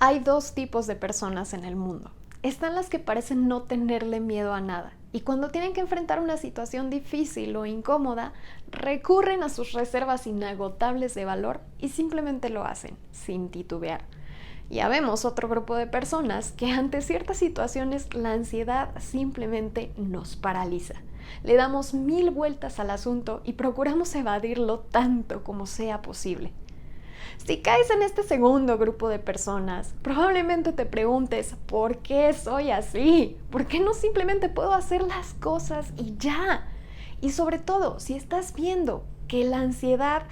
Hay dos tipos de personas en el mundo. Están las que parecen no tenerle miedo a nada y cuando tienen que enfrentar una situación difícil o incómoda, recurren a sus reservas inagotables de valor y simplemente lo hacen, sin titubear. Ya vemos otro grupo de personas que ante ciertas situaciones la ansiedad simplemente nos paraliza. Le damos 1000 vueltas al asunto y procuramos evadirlo tanto como sea posible. Si caes en este segundo grupo de personas, probablemente te preguntes, ¿por qué soy así? ¿Por qué no simplemente puedo hacer las cosas y ya? Y sobre todo, si estás viendo que la ansiedad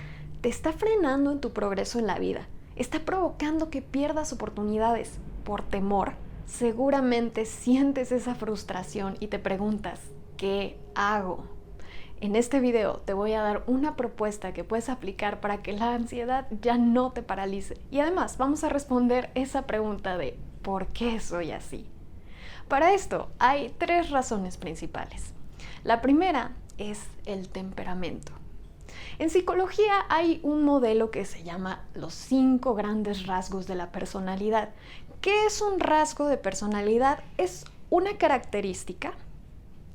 te está frenando en tu progreso en la vida, está provocando que pierdas oportunidades por temor, seguramente sientes esa frustración y te preguntas, ¿qué hago? En este video te voy a dar una propuesta que puedes aplicar para que la ansiedad ya no te paralice. Y además vamos a responder esa pregunta de ¿por qué soy así? Para esto hay 3 razones principales. La primera es el temperamento. En psicología hay un modelo que se llama los 5 grandes rasgos de la personalidad. ¿Qué es un rasgo de personalidad? Es una característica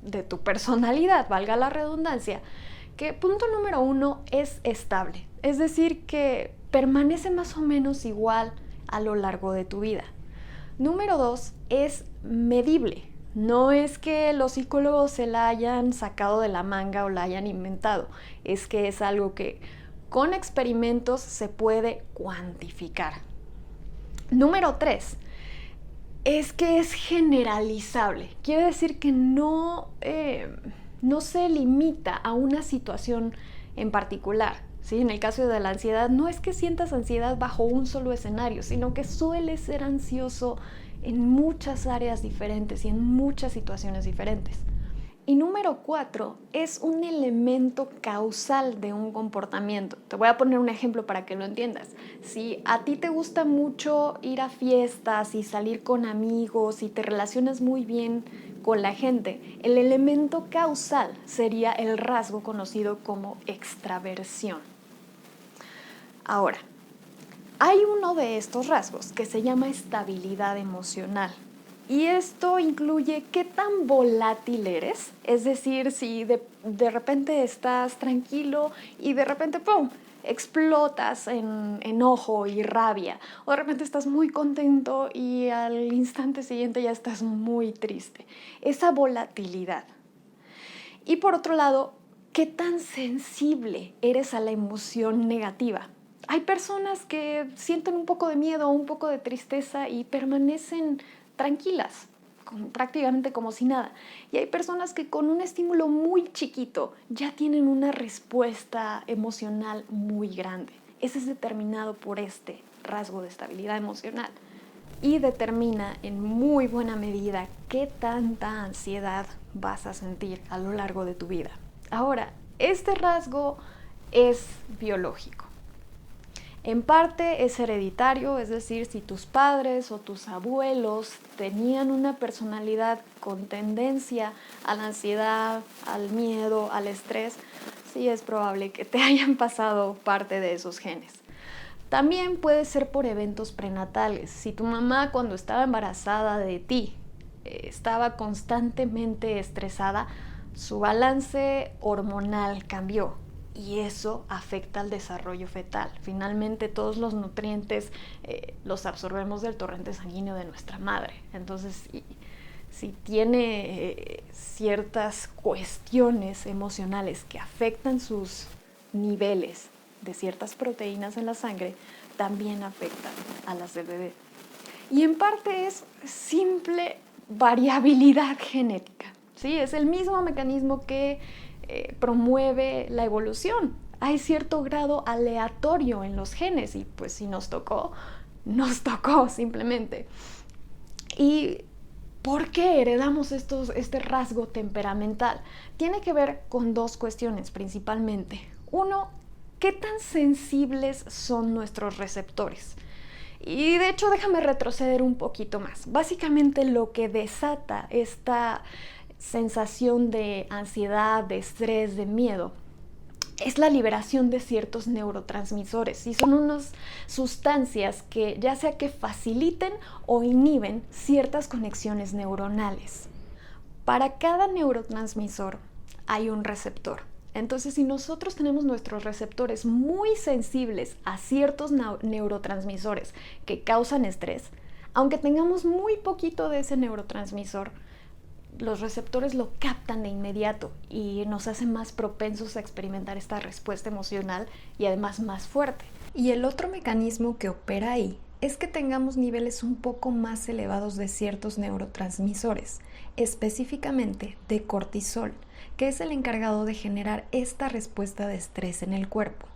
de tu personalidad, valga la redundancia, que punto número 1 es estable, es decir, que permanece más o menos igual a lo largo de tu vida. Número 2 es medible, no es que los psicólogos se la hayan sacado de la manga o la hayan inventado, es que es algo que con experimentos se puede cuantificar. Número 3 es que es generalizable. Quiere decir que no se limita a una situación en particular. ¿Sí? En el caso de la ansiedad, no es que sientas ansiedad bajo un solo escenario, sino que suele ser ansioso en muchas áreas diferentes y en muchas situaciones diferentes. Y número 4 es un elemento causal de un comportamiento. Te voy a poner un ejemplo para que lo entiendas. Si a ti te gusta mucho ir a fiestas y salir con amigos y te relacionas muy bien con la gente, el elemento causal sería el rasgo conocido como extraversión. Ahora, hay uno de estos rasgos que se llama estabilidad emocional. Y esto incluye qué tan volátil eres, es decir, si de repente estás tranquilo y de repente ¡pum!, explotas en enojo y rabia, o de repente estás muy contento y al instante siguiente ya estás muy triste. Esa volatilidad. Y por otro lado, qué tan sensible eres a la emoción negativa. Hay personas que sienten un poco de miedo o un poco de tristeza y permanecen tranquilas, prácticamente como si nada. Y hay personas que con un estímulo muy chiquito ya tienen una respuesta emocional muy grande. Ese es determinado por este rasgo de estabilidad emocional y determina en muy buena medida qué tanta ansiedad vas a sentir a lo largo de tu vida. Ahora, este rasgo es biológico. En parte es hereditario, es decir, si tus padres o tus abuelos tenían una personalidad con tendencia a la ansiedad, al miedo, al estrés, sí es probable que te hayan pasado parte de esos genes. También puede ser por eventos prenatales. Si tu mamá cuando estaba embarazada de ti estaba constantemente estresada, su balance hormonal cambió. Y eso afecta al desarrollo fetal. Finalmente todos los nutrientes los absorbemos del torrente sanguíneo de nuestra madre. Entonces, si tiene ciertas cuestiones emocionales que afectan sus niveles de ciertas proteínas en la sangre, también afectan a las del bebé. Y en parte es simple variabilidad genética. ¿Sí? Es el mismo mecanismo que promueve la evolución. Hay cierto grado aleatorio en los genes y pues si nos tocó simplemente. ¿Y por qué heredamos este rasgo temperamental? Tiene que ver con 2 cuestiones principalmente. Uno, ¿qué tan sensibles son nuestros receptores? Y de hecho déjame retroceder un poquito más. Básicamente lo que desata esta sensación de ansiedad, de estrés, de miedo, es la liberación de ciertos neurotransmisores y son unas sustancias que ya sea que faciliten o inhiben ciertas conexiones neuronales. Para cada neurotransmisor hay un receptor. Entonces, si nosotros tenemos nuestros receptores muy sensibles a ciertos neurotransmisores que causan estrés, aunque tengamos muy poquito de ese neurotransmisor, los receptores lo captan de inmediato y nos hacen más propensos a experimentar esta respuesta emocional y además más fuerte. Y el otro mecanismo que opera ahí es que tengamos niveles un poco más elevados de ciertos neurotransmisores, específicamente de cortisol, que es el encargado de generar esta respuesta de estrés en el cuerpo.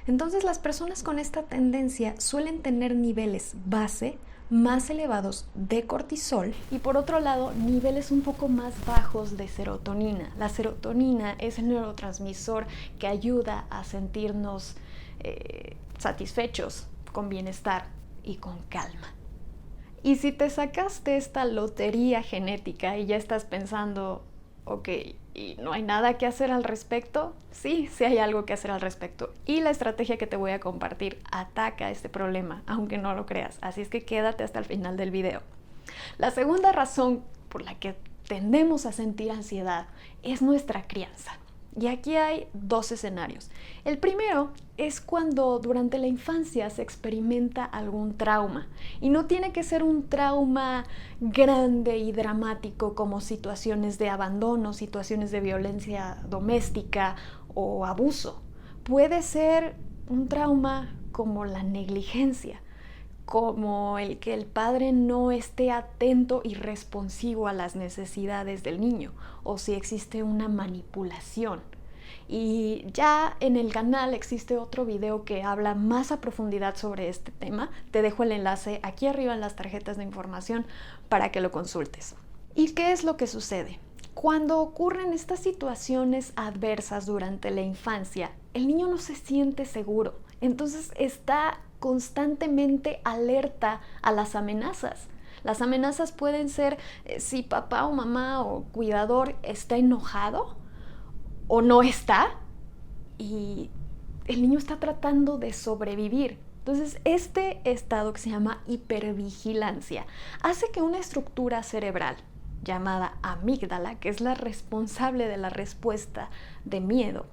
Entonces, las personas con esta tendencia suelen tener niveles base más elevados de cortisol y por otro lado niveles un poco más bajos de serotonina. La serotonina es el neurotransmisor que ayuda a sentirnos satisfechos, con bienestar y con calma. Y si te sacaste esta lotería genética y ya estás pensando, ok, ¿y no hay nada que hacer al respecto? Sí, sí hay algo que hacer al respecto. Y la estrategia que te voy a compartir ataca este problema, aunque no lo creas. Así es que quédate hasta el final del video. La segunda razón por la que tendemos a sentir ansiedad es nuestra crianza. Y aquí hay dos escenarios. El primero es cuando durante la infancia se experimenta algún trauma. Y no tiene que ser un trauma grande y dramático como situaciones de abandono, situaciones de violencia doméstica o abuso. Puede ser un trauma como la negligencia, como el que el padre no esté atento y responsivo a las necesidades del niño, o si existe una manipulación. Y ya en el canal existe otro video que habla más a profundidad sobre este tema. Te dejo el enlace aquí arriba en las tarjetas de información para que lo consultes. ¿Y qué es lo que sucede? Cuando ocurren estas situaciones adversas durante la infancia, el niño no se siente seguro, entonces está constantemente alerta a las amenazas. Las amenazas pueden ser si papá o mamá o cuidador está enojado o no está y el niño está tratando de sobrevivir. Entonces, este estado que se llama hipervigilancia hace que una estructura cerebral llamada amígdala, que es la responsable de la respuesta de miedo,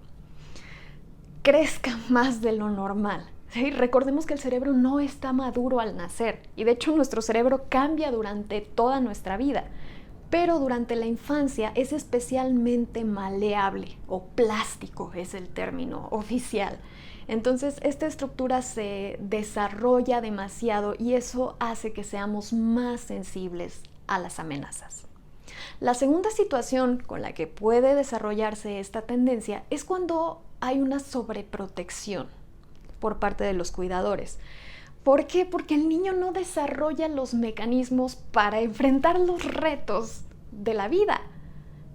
crezca más de lo normal. ¿Sí? Recordemos que el cerebro no está maduro al nacer y de hecho nuestro cerebro cambia durante toda nuestra vida, pero durante la infancia es especialmente maleable o plástico es el término oficial. Entonces esta estructura se desarrolla demasiado y eso hace que seamos más sensibles a las amenazas. La segunda situación con la que puede desarrollarse esta tendencia es cuando hay una sobreprotección por parte de los cuidadores. ¿Por qué? Porque el niño no desarrolla los mecanismos para enfrentar los retos de la vida.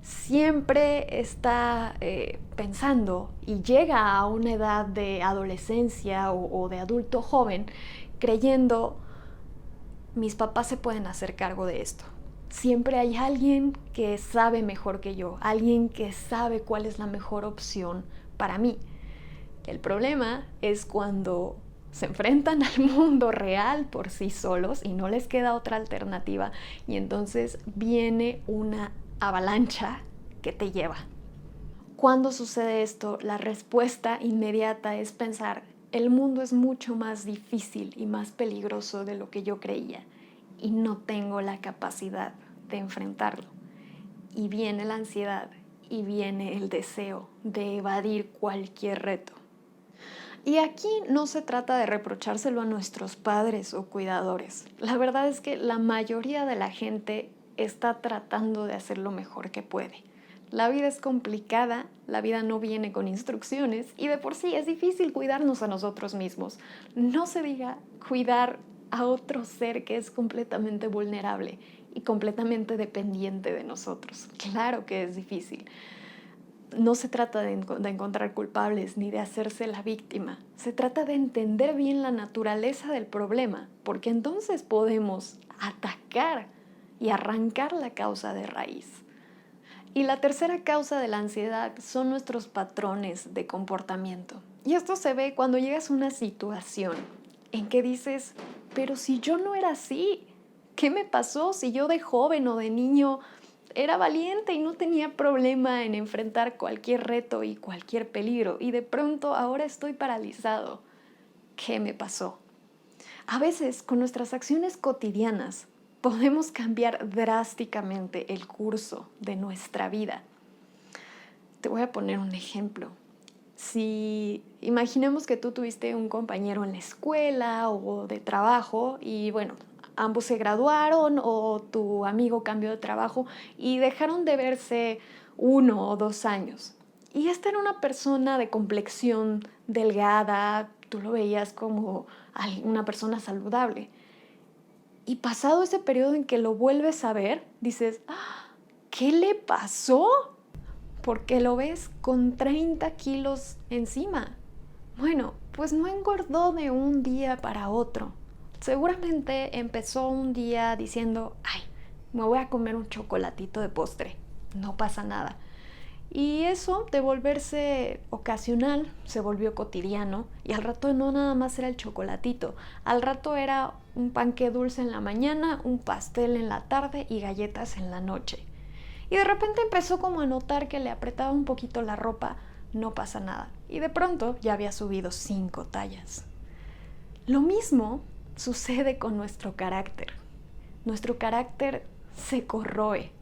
Siempre está pensando y llega a una edad de adolescencia o de adulto joven creyendo, mis papás se pueden hacer cargo de esto. Siempre hay alguien que sabe mejor que yo, alguien que sabe cuál es la mejor opción para mí. El problema es cuando se enfrentan al mundo real por sí solos y no les queda otra alternativa y entonces viene una avalancha que te lleva. Cuando sucede esto, la respuesta inmediata es pensar, el mundo es mucho más difícil y más peligroso de lo que yo creía y no tengo la capacidad de enfrentarlo. Y viene la ansiedad y viene el deseo de evadir cualquier reto. Y aquí no se trata de reprochárselo a nuestros padres o cuidadores. La verdad es que la mayoría de la gente está tratando de hacer lo mejor que puede. La vida es complicada, la vida no viene con instrucciones y de por sí es difícil cuidarnos a nosotros mismos. No se diga cuidar a otro ser que es completamente vulnerable y completamente dependiente de nosotros. Claro que es difícil. No se trata de encontrar culpables ni de hacerse la víctima. Se trata de entender bien la naturaleza del problema, porque entonces podemos atacar y arrancar la causa de raíz. Y la tercera causa de la ansiedad son nuestros patrones de comportamiento. Y esto se ve cuando llegas a una situación en que dices, pero si yo no era así, ¿qué me pasó si yo de joven o de niño era valiente y no tenía problema en enfrentar cualquier reto y cualquier peligro? Y de pronto ahora estoy paralizado. ¿Qué me pasó? A veces, con nuestras acciones cotidianas, podemos cambiar drásticamente el curso de nuestra vida. Te voy a poner un ejemplo. Si imaginemos que tú tuviste un compañero en la escuela o de trabajo y bueno, ambos se graduaron o tu amigo cambió de trabajo y dejaron de verse 1 o 2 años. Y esta era una persona de complexión delgada, tú lo veías como una persona saludable. Y pasado ese periodo en que lo vuelves a ver, dices, ¿qué le pasó? Porque lo ves con 30 kilos encima. Bueno, pues no engordó de un día para otro. Seguramente empezó un día diciendo, ay, me voy a comer un chocolatito de postre. No pasa nada. Y eso de volverse ocasional se volvió cotidiano y al rato no nada más era el chocolatito, al rato era un panqué dulce en la mañana, un pastel en la tarde y galletas en la noche. Y de repente empezó como a notar que le apretaba un poquito la ropa, no pasa nada. Y de pronto ya había subido 5 tallas. Lo mismo sucede con nuestro carácter. Nuestro carácter se corroe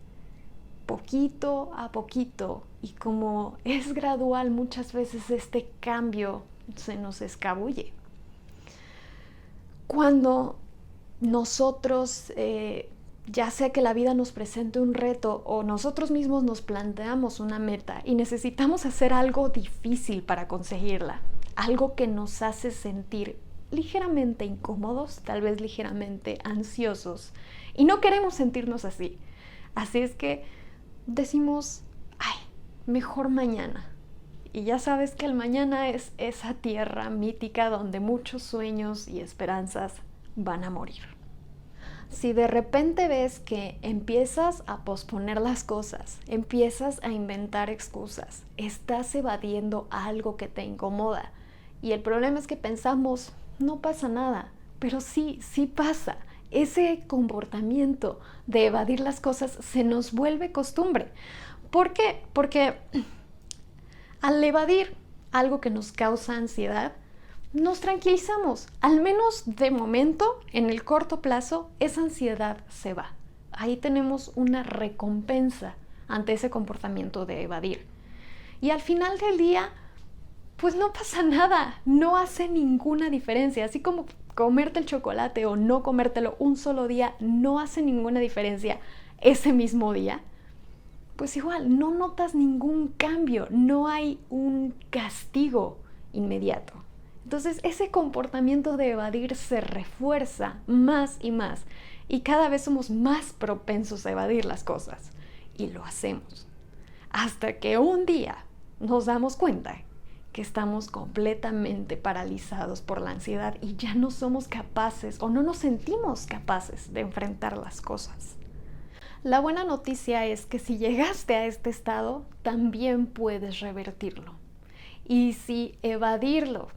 poquito a poquito y como es gradual muchas veces este cambio se nos escabulle. Cuando nosotros, ya sea que la vida nos presente un reto o nosotros mismos nos planteamos una meta y necesitamos hacer algo difícil para conseguirla, algo que nos hace sentir ligeramente incómodos, tal vez ligeramente ansiosos, y no queremos sentirnos así. Así es que decimos, ay, mejor mañana. Y ya sabes que el mañana es esa tierra mítica donde muchos sueños y esperanzas van a morir. Si de repente ves que empiezas a posponer las cosas, empiezas a inventar excusas, estás evadiendo algo que te incomoda. Y el problema es que pensamos, no pasa nada, pero sí pasa. Ese comportamiento de evadir las cosas se nos vuelve costumbre. ¿Por qué? Porque al evadir algo que nos causa ansiedad, nos tranquilizamos. Al menos de momento, en el corto plazo, esa ansiedad se va. Ahí tenemos una recompensa ante ese comportamiento de evadir. Y al final del día, pues no pasa nada, no hace ninguna diferencia. Así como comerte el chocolate o no comértelo un solo día no hace ninguna diferencia ese mismo día, pues igual no notas ningún cambio, no hay un castigo inmediato. Entonces ese comportamiento de evadir se refuerza más y más y cada vez somos más propensos a evadir las cosas y lo hacemos hasta que un día nos damos cuenta que estamos completamente paralizados por la ansiedad y ya no somos capaces o no nos sentimos capaces de enfrentar las cosas. La buena noticia es que si llegaste a este estado, también puedes revertirlo. Y si evadirlo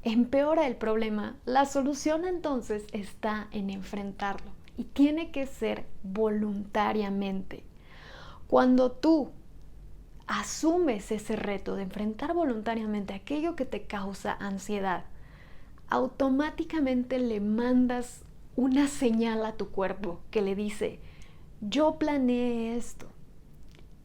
empeora el problema, la solución entonces está en enfrentarlo y tiene que ser voluntariamente. Cuando tú asumes ese reto de enfrentar voluntariamente aquello que te causa ansiedad, automáticamente le mandas una señal a tu cuerpo que le dice, yo planeé esto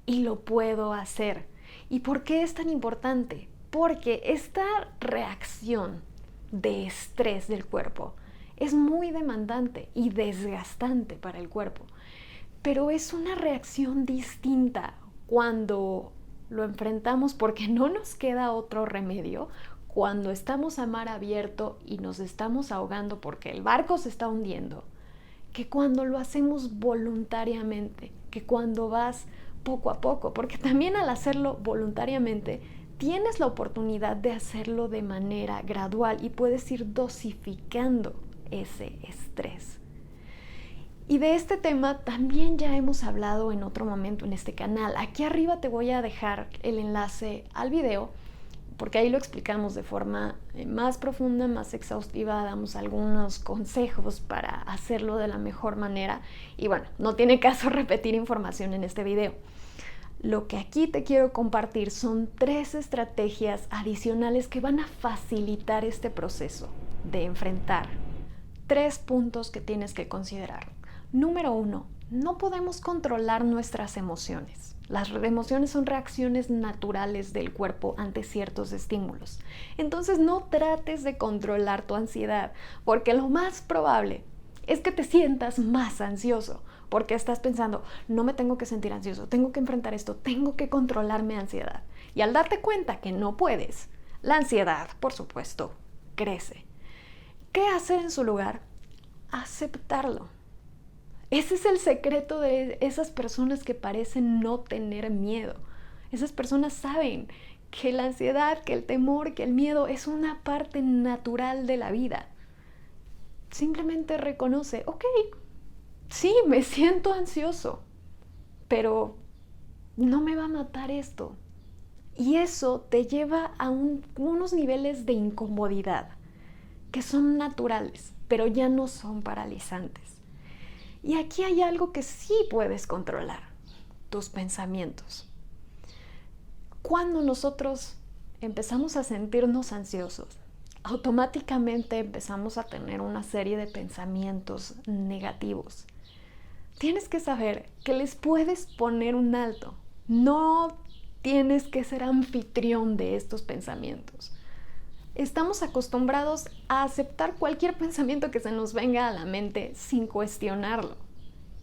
y lo puedo hacer. ¿Y por qué es tan importante? Porque esta reacción de estrés del cuerpo es muy demandante y desgastante para el cuerpo, pero es una reacción distinta cuando lo enfrentamos porque no nos queda otro remedio, cuando estamos a mar abierto y nos estamos ahogando porque el barco se está hundiendo, que cuando lo hacemos voluntariamente, que cuando vas poco a poco, porque también al hacerlo voluntariamente tienes la oportunidad de hacerlo de manera gradual y puedes ir dosificando ese estrés. Y de este tema también ya hemos hablado en otro momento en este canal. Aquí arriba te voy a dejar el enlace al video, porque ahí lo explicamos de forma más profunda, más exhaustiva, damos algunos consejos para hacerlo de la mejor manera. Y bueno, no tiene caso repetir información en este video. Lo que aquí te quiero compartir son 3 estrategias adicionales que van a facilitar este proceso de enfrentar 3 puntos que tienes que considerar. Número 1, no podemos controlar nuestras emociones. Las emociones son reacciones naturales del cuerpo ante ciertos estímulos. Entonces no trates de controlar tu ansiedad, porque lo más probable es que te sientas más ansioso, porque estás pensando, no me tengo que sentir ansioso, tengo que enfrentar esto, tengo que controlar mi ansiedad. Y al darte cuenta que no puedes, la ansiedad, por supuesto, crece. ¿Qué hacer en su lugar? Aceptarlo. Ese es el secreto de esas personas que parecen no tener miedo. Esas personas saben que la ansiedad, que el temor, que el miedo es una parte natural de la vida. Simplemente reconoce, ok, sí, me siento ansioso, pero no me va a matar esto. Y eso te lleva a unos niveles de incomodidad que son naturales, pero ya no son paralizantes. Y aquí hay algo que sí puedes controlar, tus pensamientos. Cuando nosotros empezamos a sentirnos ansiosos, automáticamente empezamos a tener una serie de pensamientos negativos. Tienes que saber que les puedes poner un alto. No tienes que ser anfitrión de estos pensamientos. Estamos acostumbrados a aceptar cualquier pensamiento que se nos venga a la mente sin cuestionarlo.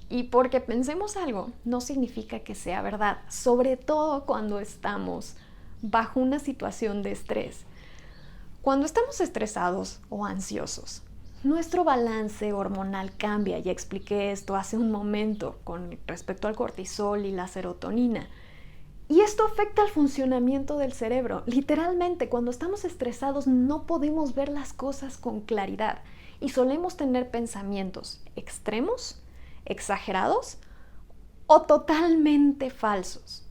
Y porque pensemos algo no significa que sea verdad, sobre todo cuando estamos bajo una situación de estrés. Cuando estamos estresados o ansiosos, nuestro balance hormonal cambia. Ya expliqué esto hace un momento con respecto al cortisol y la serotonina. Y esto afecta al funcionamiento del cerebro. Literalmente, cuando estamos estresados no podemos ver las cosas con claridad y solemos tener pensamientos extremos, exagerados o totalmente falsos.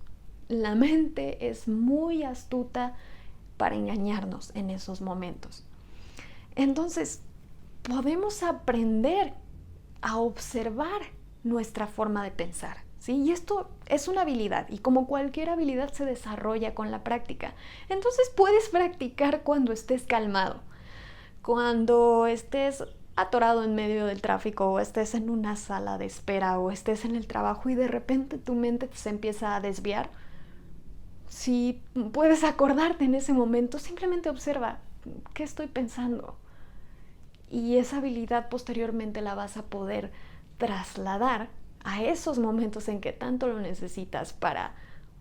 La mente es muy astuta para engañarnos en esos momentos. Entonces, podemos aprender a observar nuestra forma de pensar. ¿Sí? Y esto es una habilidad y como cualquier habilidad se desarrolla con la práctica. Entonces puedes practicar cuando estés calmado, cuando estés atorado en medio del tráfico o estés en una sala de espera o estés en el trabajo y de repente tu mente se empieza a desviar. Si puedes acordarte en ese momento, simplemente observa qué estoy pensando. Y esa habilidad posteriormente la vas a poder trasladar a esos momentos en que tanto lo necesitas para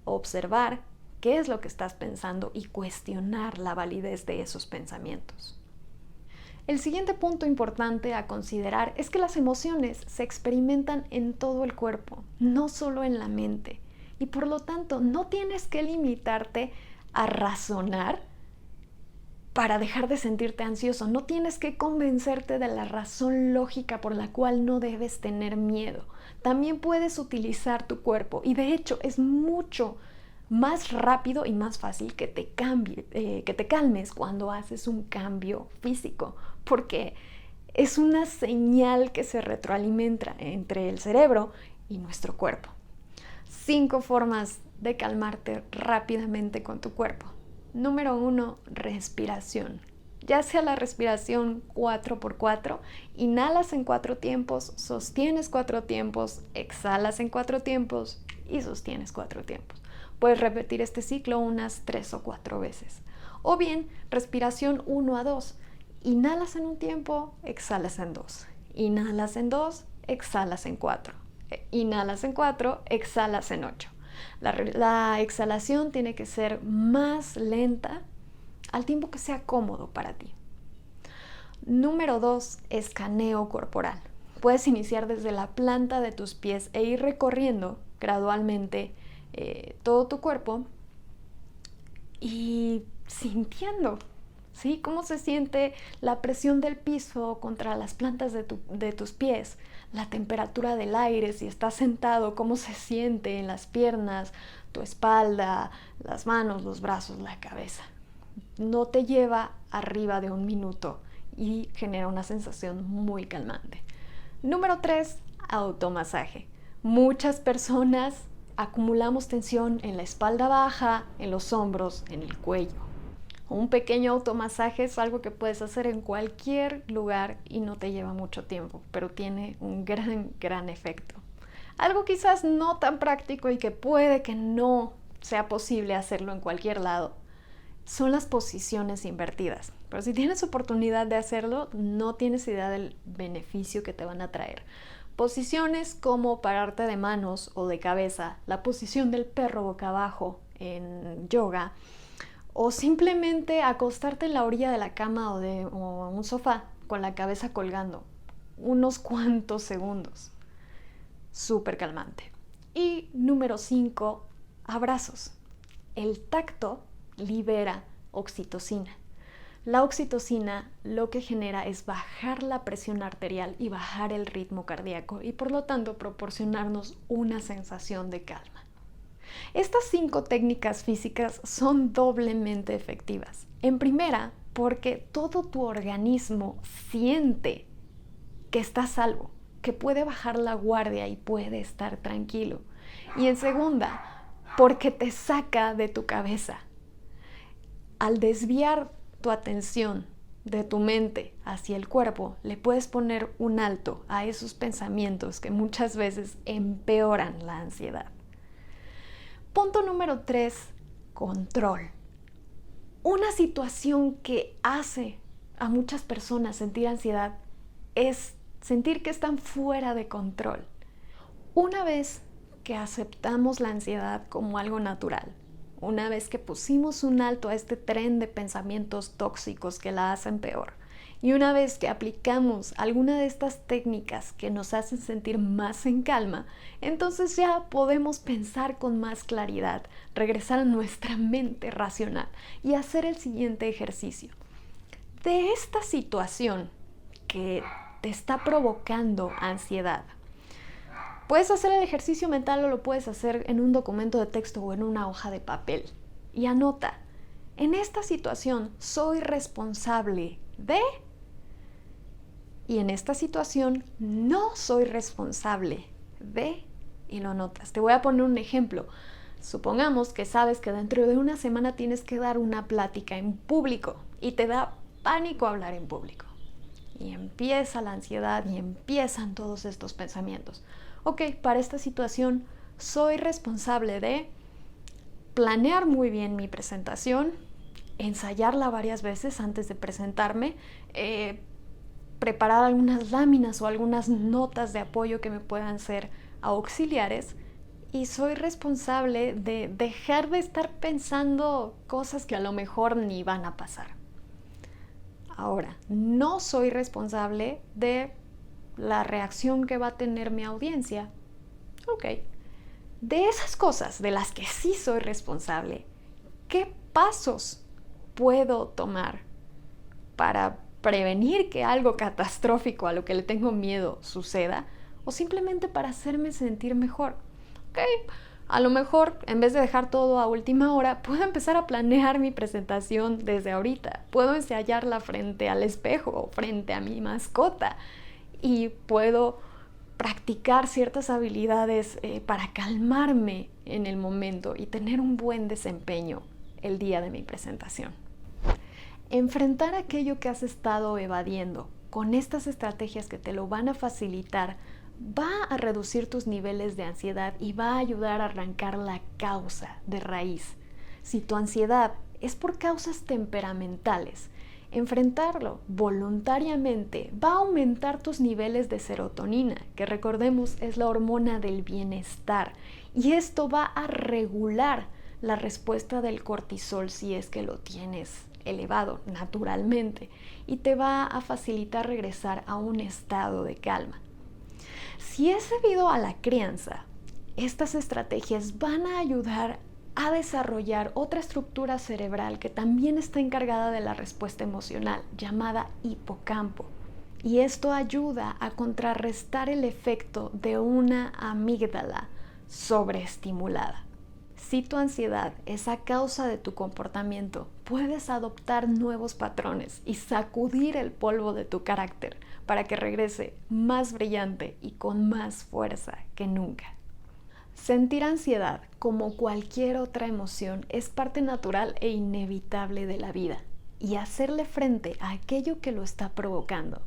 observar qué es lo que estás pensando y cuestionar la validez de esos pensamientos. El siguiente punto importante a considerar es que las emociones se experimentan en todo el cuerpo, no solo en la mente. Y por lo tanto, no tienes que limitarte a razonar para dejar de sentirte ansioso. No tienes que convencerte de la razón lógica por la cual no debes tener miedo. También puedes utilizar tu cuerpo y de hecho es mucho más rápido y más fácil que te calmes cuando haces un cambio físico, porque es una señal que se retroalimenta entre el cerebro y nuestro cuerpo. 5 formas de calmarte rápidamente con tu cuerpo. Número 1, respiración. Ya sea la respiración 4x4, inhalas en 4 tiempos, sostienes 4 tiempos, exhalas en 4 tiempos y sostienes 4 tiempos. Puedes repetir este ciclo unas 3 o 4 veces. O bien, respiración 1-2. Inhalas en un tiempo, exhalas en 2. Inhalas en 2, exhalas en 4. Inhalas en 4, exhalas en 8. La exhalación tiene que ser más lenta al tiempo que sea cómodo para ti. Número 2, escaneo corporal. Puedes iniciar desde la planta de tus pies e ir recorriendo gradualmente todo tu cuerpo y sintiendo ¿sí? ¿Cómo se siente la presión del piso contra las plantas de tus pies? La temperatura del aire, si estás sentado, cómo se siente en las piernas, tu espalda, las manos, los brazos, la cabeza. No te lleva arriba de 1 minuto y genera una sensación muy calmante. Número 3, automasaje. Muchas personas acumulamos tensión en la espalda baja, en los hombros, en el cuello. Un pequeño automasaje es algo que puedes hacer en cualquier lugar y no te lleva mucho tiempo, pero tiene un gran efecto. Algo quizás no tan práctico y que puede que no sea posible hacerlo en cualquier lado son las posiciones invertidas. Pero si tienes oportunidad de hacerlo, no tienes idea del beneficio que te van a traer. Posiciones como pararte de manos o de cabeza, la posición del perro boca abajo en yoga, o simplemente acostarte en la orilla de la cama o un sofá con la cabeza colgando unos cuantos segundos. Súper calmante. Y número 5, abrazos. El tacto libera oxitocina. La oxitocina lo que genera es bajar la presión arterial y bajar el ritmo cardíaco y por lo tanto proporcionarnos una sensación de calma. Estas 5 técnicas físicas son doblemente efectivas. En primera, porque todo tu organismo siente que está a salvo, que puede bajar la guardia y puede estar tranquilo. Y en segunda, porque te saca de tu cabeza. Al desviar tu atención de tu mente hacia el cuerpo, le puedes poner un alto a esos pensamientos que muchas veces empeoran la ansiedad. Punto número 3, control. Una situación que hace a muchas personas sentir ansiedad es sentir que están fuera de control. Una vez que aceptamos la ansiedad como algo natural, una vez que pusimos un alto a este tren de pensamientos tóxicos que la hacen peor, y una vez que aplicamos alguna de estas técnicas que nos hacen sentir más en calma, entonces ya podemos pensar con más claridad, regresar a nuestra mente racional y hacer el siguiente ejercicio. De esta situación que te está provocando ansiedad, puedes hacer el ejercicio mental o lo puedes hacer en un documento de texto o en una hoja de papel. Y anota, en esta situación soy responsable de... Y en esta situación no soy responsable de... Y lo anotas. Te voy a poner un ejemplo. Supongamos que sabes que dentro de una semana tienes que dar una plática en público y te da pánico hablar en público. Y empieza la ansiedad y empiezan todos estos pensamientos. Ok, para esta situación soy responsable de planear muy bien mi presentación, ensayarla varias veces antes de presentarme, preparar algunas láminas o algunas notas de apoyo que me puedan ser auxiliares, y soy responsable de dejar de estar pensando cosas que a lo mejor ni van a pasar. Ahora, no soy responsable de la reacción que va a tener mi audiencia. Ok, de esas cosas de las que sí soy responsable, ¿qué pasos puedo tomar para prevenir que algo catastrófico a lo que le tengo miedo suceda, o simplemente para hacerme sentir mejor? Ok, a lo mejor en vez de dejar todo a última hora, puedo empezar a planear mi presentación desde ahorita. Puedo ensayarla frente al espejo o frente a mi mascota y puedo practicar ciertas habilidades para calmarme en el momento y tener un buen desempeño el día de mi presentación. Enfrentar aquello que has estado evadiendo con estas estrategias que te lo van a facilitar va a reducir tus niveles de ansiedad y va a ayudar a arrancar la causa de raíz. Si tu ansiedad es por causas temperamentales, enfrentarlo voluntariamente va a aumentar tus niveles de serotonina, que recordemos es la hormona del bienestar, y esto va a regular la respuesta del cortisol si es que lo tienes elevado naturalmente, y te va a facilitar regresar a un estado de calma. Si es debido a la crianza, estas estrategias van a ayudar a desarrollar otra estructura cerebral que también está encargada de la respuesta emocional, llamada hipocampo. Y esto ayuda a contrarrestar el efecto de una amígdala sobreestimulada. Si tu ansiedad es a causa de tu comportamiento, puedes adoptar nuevos patrones y sacudir el polvo de tu carácter para que regrese más brillante y con más fuerza que nunca. Sentir ansiedad, como cualquier otra emoción, es parte natural e inevitable de la vida, y hacerle frente a aquello que lo está provocando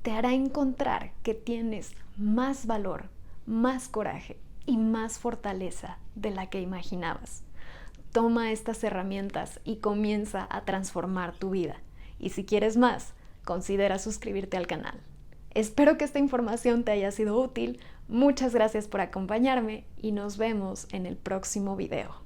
te hará encontrar que tienes más valor, más coraje y más fortaleza de la que imaginabas. Toma estas herramientas y comienza a transformar tu vida. Y si quieres más, considera suscribirte al canal. Espero que esta información te haya sido útil. Muchas gracias por acompañarme y nos vemos en el próximo video.